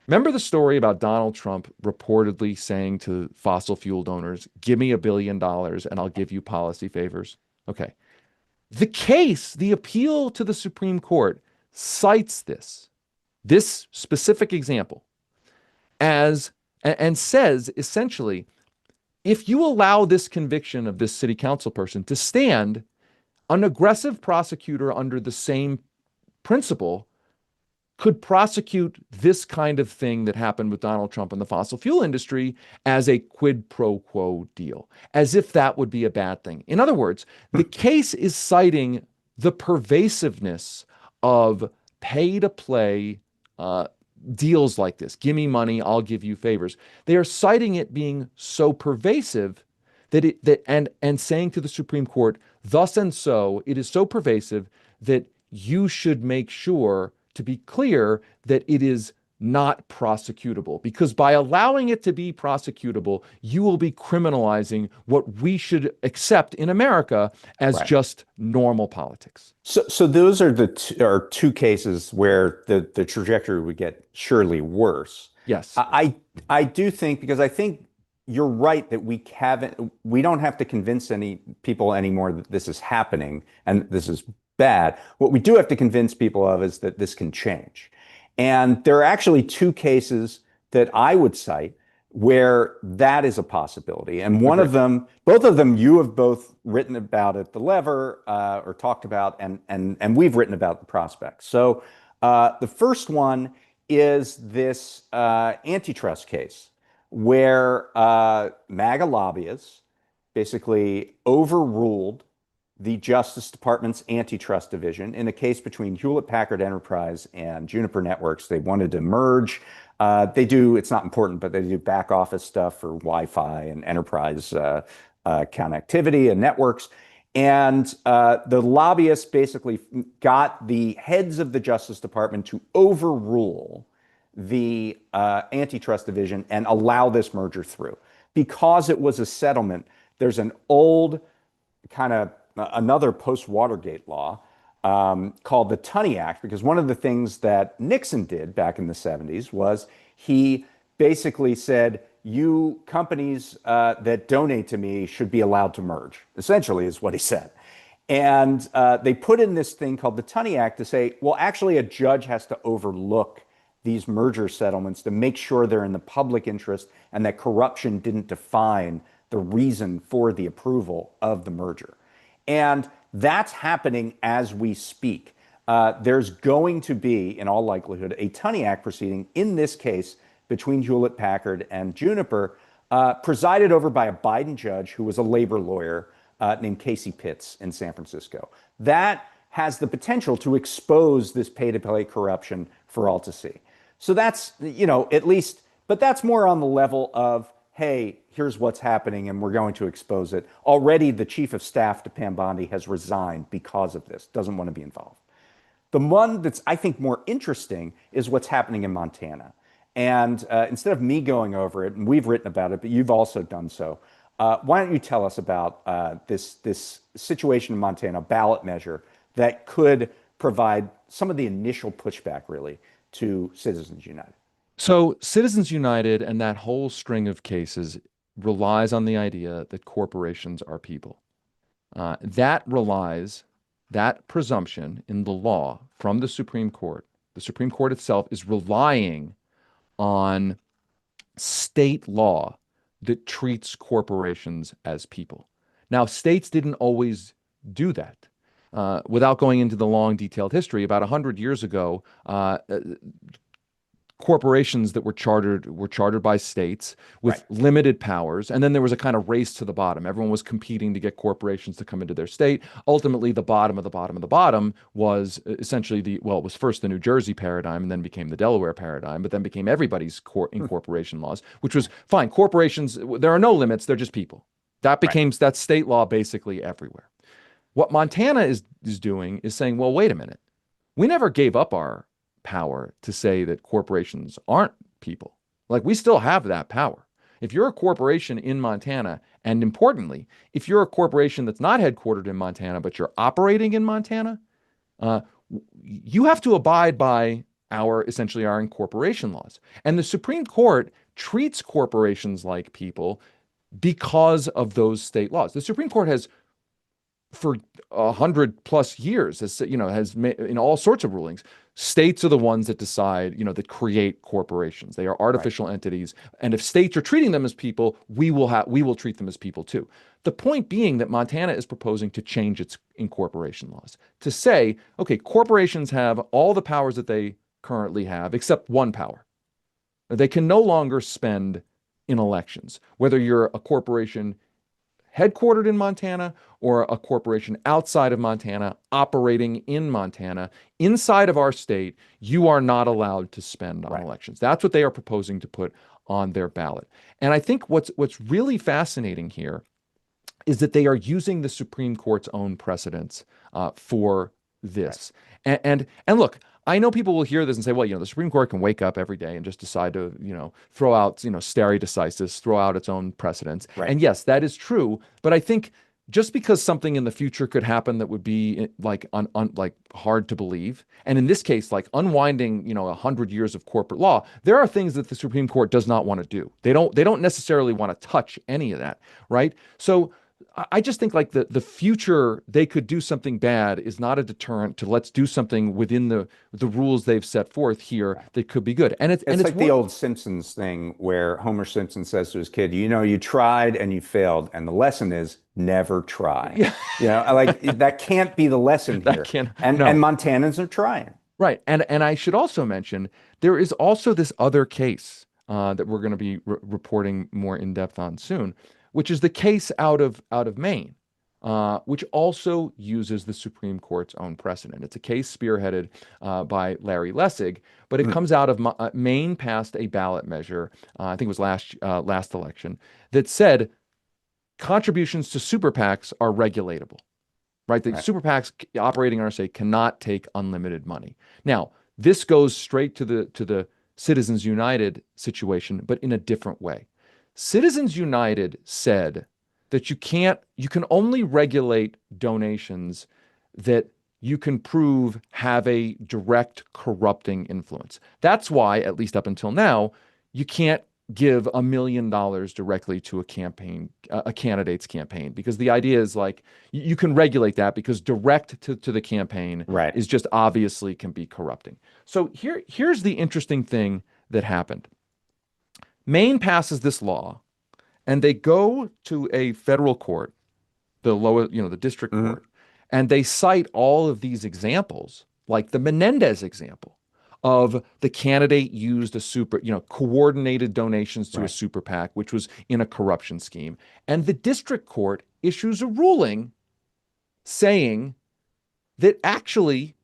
Remember the story about Donald Trump reportedly saying to fossil fuel donors, give me $1 billion and I'll give you policy favors? Okay. The appeal to the Supreme Court cites this specific example and says essentially, if you allow this conviction of this city council person to stand, an aggressive prosecutor under the same principle could prosecute this kind of thing that happened with Donald Trump and the fossil fuel industry as a quid pro quo deal, as if that would be a bad thing. In other words, the case is citing the pervasiveness of pay-to-play deals like this. Give me money, I'll give you favors. They are citing it being so pervasive and saying to the Supreme Court, thus and so, it is so pervasive that you should make sure to be clear that it is not prosecutable, because by allowing it to be prosecutable, you will be criminalizing what we should accept in America as just normal politics. So those are two cases where the trajectory would get surely worse. Yes. I do think, because I think you're right that we don't have to convince any people anymore that this is happening and this is bad. What we do have to convince people of is that this can change. And there are actually two cases that I would cite where that is a possibility. And both of them you have both written about at The Lever or talked about, and we've written about the prospects. So the first one is this antitrust case where MAGA lobbyists basically overruled the Justice Department's antitrust division in a case between Hewlett-Packard Enterprise and Juniper Networks. They wanted to merge. It's not important, but they do back office stuff for Wi-Fi and enterprise connectivity and networks. And the lobbyists basically got the heads of the Justice Department to overrule the antitrust division and allow this merger through. Because it was a settlement, there's an old kind of another post-Watergate law called the Tunney Act, because one of the things that Nixon did back in the 70s was he basically said, you companies that donate to me should be allowed to merge, essentially is what he said. And they put in this thing called the Tunney Act to say, well, actually a judge has to overlook these merger settlements to make sure they're in the public interest and that corruption didn't define the reason for the approval of the merger. And that's happening as we speak. There's going to be, in all likelihood, a Tunney Act proceeding in this case between Hewlett-Packard and Juniper presided over by a Biden judge who was a labor lawyer named Casey Pitts in San Francisco. That has the potential to expose this pay-to-play corruption for all to see. So that's, at least, but that's more on the level of, hey, here's what's happening and we're going to expose it. Already the chief of staff to Pam Bondi has resigned because of this, doesn't want to be involved. The one that's, I think, more interesting is what's happening in Montana. And instead of me going over it, and we've written about it, but you've also done so, why don't you tell us about this situation in Montana, ballot measure that could provide some of the initial pushback, really, to Citizens United? So Citizens United and that whole string of cases relies on the idea that corporations are people. That presumption in the law from the Supreme Court itself is relying on state law that treats corporations as people. Now, states didn't always do that. Without going into the long, detailed history, about 100 years ago, corporations that were chartered by states with limited powers, and then there was a kind of race to the bottom. Everyone was competing to get corporations to come into their state. Ultimately, the bottom of the bottom of the bottom was essentially it was first the New Jersey paradigm, and then became the Delaware paradigm, but then became everybody's incorporation laws, which was fine. Corporations, there are no limits; they're just people. That became that's state law basically everywhere. What Montana is doing is saying, well, wait a minute, we never gave up our power to say that corporations aren't people. Like, we still have that power. If you're a corporation in Montana, and importantly, if you're a corporation that's not headquartered in Montana, but you're operating in Montana, you have to abide by essentially our incorporation laws. And the Supreme Court treats corporations like people because of those state laws. The Supreme Court has, for 100+ years, has made, in all sorts of rulings, states are the ones that decide, that create corporations. They are artificial entities, and if states are treating them as people, we will treat them as people too. The point being that Montana is proposing to change its incorporation laws to say, okay, corporations have all the powers that they currently have, except one power. They can no longer spend in elections, whether you're a corporation headquartered in Montana or a corporation outside of Montana operating in Montana. Inside of our state, you are not allowed to spend on elections. That's what they are proposing to put on their ballot. And I think what's really fascinating here is that they are using the Supreme Court's own precedents for this. And look, I know people will hear this and say, well, the Supreme Court can wake up every day and just decide to, throw out, stare decisis, throw out its own precedents. And yes, that is true. But I think just because something in the future could happen that would be like hard to believe, and in this case, like unwinding, 100 years of corporate law, there are things that the Supreme Court does not want to do. They don't necessarily want to touch any of that, right? So I just think like the future, they could do something bad is not a deterrent to let's do something within the rules they've set forth here that could be good. And it's like the old Simpsons thing where Homer Simpson says to his kid, you tried and you failed. And the lesson is never try. Like that can't be the lesson here. And Montanans are trying. Right. And I should also mention, there is also this other case that we're going to be reporting more in depth on soon, which is the case out of Maine, which also uses the Supreme Court's own precedent. It's a case spearheaded by Larry Lessig, but it comes out of Maine passed a ballot measure, I think it was last election, that said contributions to super PACs are regulatable, right? The super PACs operating in our state cannot take unlimited money. Now, this goes straight to the Citizens United situation, but in a different way. Citizens United said that you can only regulate donations that you can prove have a direct corrupting influence. That's why, at least up until now, you can't give $1 million directly to a candidate's campaign, because the idea is like you can regulate that because direct to the campaign is just obviously can be corrupting. So here's the interesting thing that happened. Maine passes this law, and they go to a federal court, the district court, and they cite all of these examples, like the Menendez example, of the candidate used a coordinated donations to a super PAC, which was in a corruption scheme. And the district court issues a ruling saying that actually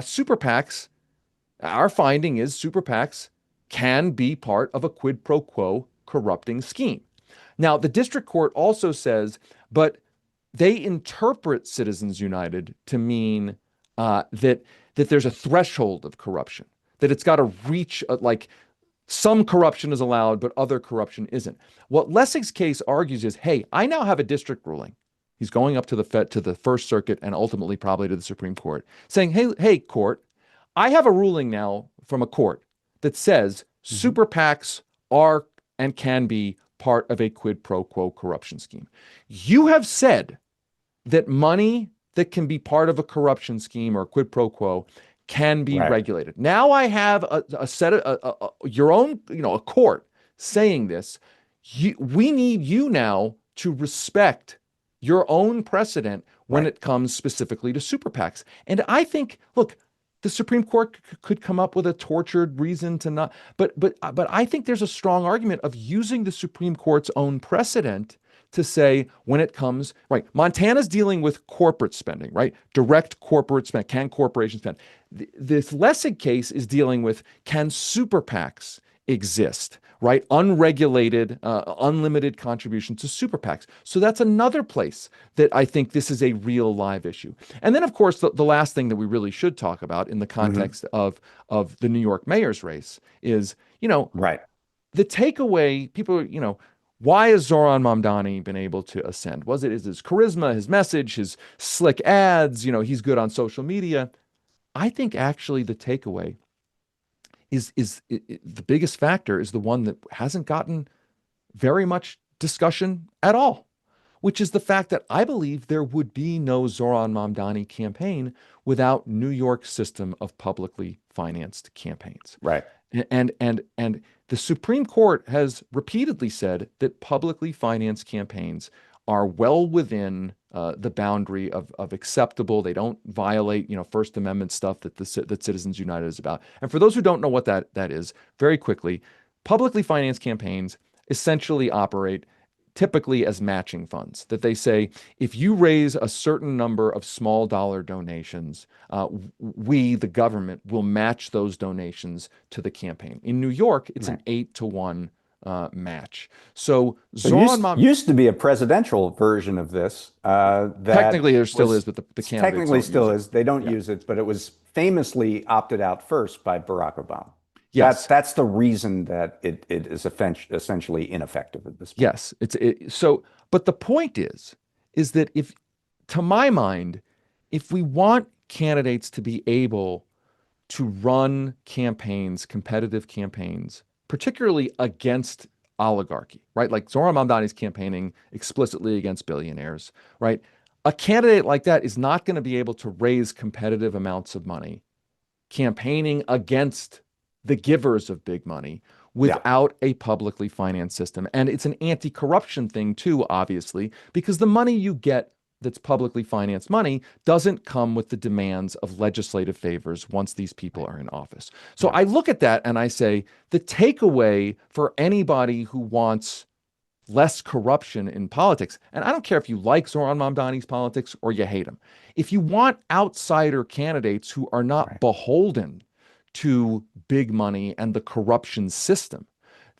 super PACs, our finding is super PACs can be part of a quid pro quo corrupting scheme. Now, the district court also says, but they interpret Citizens United to mean that there's a threshold of corruption, that it's got to reach like some corruption is allowed, but other corruption isn't. What Lessig's case argues is, hey, I now have a district ruling. He's going up to the First Circuit and ultimately probably to the Supreme Court, saying, hey, court, I have a ruling now from a court that says super PACs are and can be part of a quid pro quo corruption scheme. You have said that money that can be part of a corruption scheme or a quid pro quo can be regulated. Now I have a set of your own, a court saying this. We need you now to respect your own precedent when it comes specifically to super PACs. And I think, look, the Supreme Court could come up with a tortured reason to not, but I think there's a strong argument of using the Supreme Court's own precedent to say when it comes, Montana's dealing with corporate spending, direct corporate spend. Can corporations spend? This Lessig case is dealing with, can super PACs exist, unregulated, unlimited contributions to super PACs. So that's another place that I think this is a real live issue. And then, of course, the last thing that we really should talk about in the context of the New York mayor's race is, the takeaway, people, why has Zoran Mamdani been able to ascend? Was it his charisma, his message, his slick ads? He's good on social media. I think actually the takeaway is the biggest factor is the one that hasn't gotten very much discussion at all, which is the fact that I believe there would be no Zoran Mamdani campaign without New York's system of publicly financed campaigns. And the Supreme Court has repeatedly said that publicly financed campaigns are well within the boundary of acceptable. They don't violate, First Amendment stuff that Citizens United is about. And for those who don't know what that is, very quickly, publicly financed campaigns essentially operate typically as matching funds, that they say, if you raise a certain number of small dollar donations, we, the government, will match those donations to the campaign. In New York, it's an 8-to-1 match. So Zoran used to be a presidential version of this. That technically there still is, but the candidates technically still is. They don't use it, but it was famously opted out first by Barack Obama. Yes, that's the reason that it is essentially ineffective at this point. Yes, but the point is that to my mind, if we want candidates to be able to run campaigns, competitive campaigns, particularly against oligarchy, like Zoran Mamdani's campaigning explicitly against billionaires, a candidate like that is not going to be able to raise competitive amounts of money campaigning against the givers of big money without a publicly financed system. And it's an anti-corruption thing too, obviously, because the money you get that's publicly financed money doesn't come with the demands of legislative favors once these people are in office. So I look at that and I say, the takeaway for anybody who wants less corruption in politics, and I don't care if you like Zoran Mamdani's politics or you hate him, if you want outsider candidates who are not beholden to big money and the corruption system,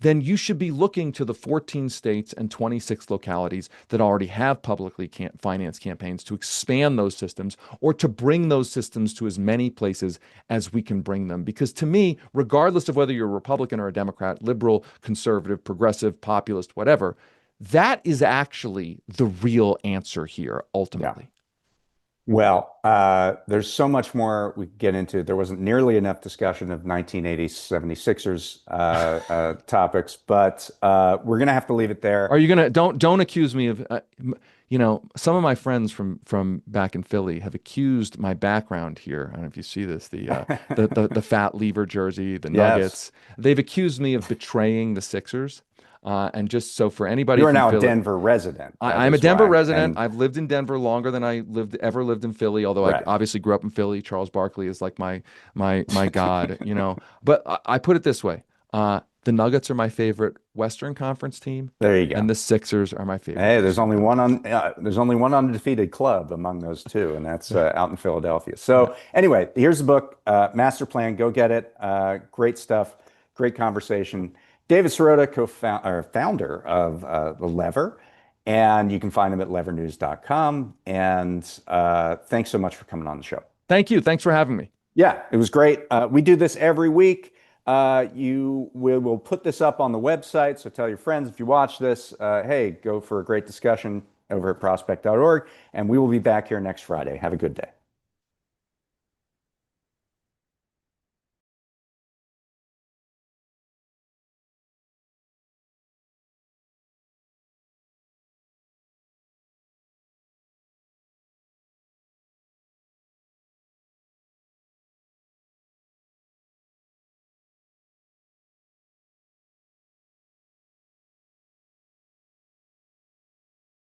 then you should be looking to the 14 states and 26 localities that already have publicly financed campaigns to expand those systems or to bring those systems to as many places as we can bring them. Because to me, regardless of whether you're a Republican or a Democrat, liberal, conservative, progressive, populist, whatever, that is actually the real answer here, ultimately. Well, there's so much more we could get into. There wasn't nearly enough discussion of 1980 76ers topics, but we're going to have to leave it there. Are you going to don't accuse me of some of my friends from back in Philly have accused my background here. I don't know if you see this, the fat lever jersey, the Nuggets. They've accused me of betraying the Sixers. And just so for anybody You are from now a Philly, Denver resident. That I'm a is Denver why. resident. And I've lived in Denver longer than I ever lived in Philly, although I right. obviously grew up in Philly. Charles Barkley is like my god, you know. But I put it this way. The Nuggets are my favorite Western Conference team, There you go. and the Sixers are my favorite Hey, there's Eastern only one Conference. there's only one undefeated club among those two, and that's out in Philadelphia. Yeah. So anyway, here's the book, Master Plan. Go get it. Great stuff. Great conversation. David Sirota, founder of The Lever, and you can find him at levernews.com. And thanks so much for coming on the show. Thank you. Thanks for having me. Yeah, it was great. We do this every week. We'll put this up on the website, so tell your friends if you watch this, hey, go for a great discussion over at prospect.org, and we will be back here next Friday. Have a good day.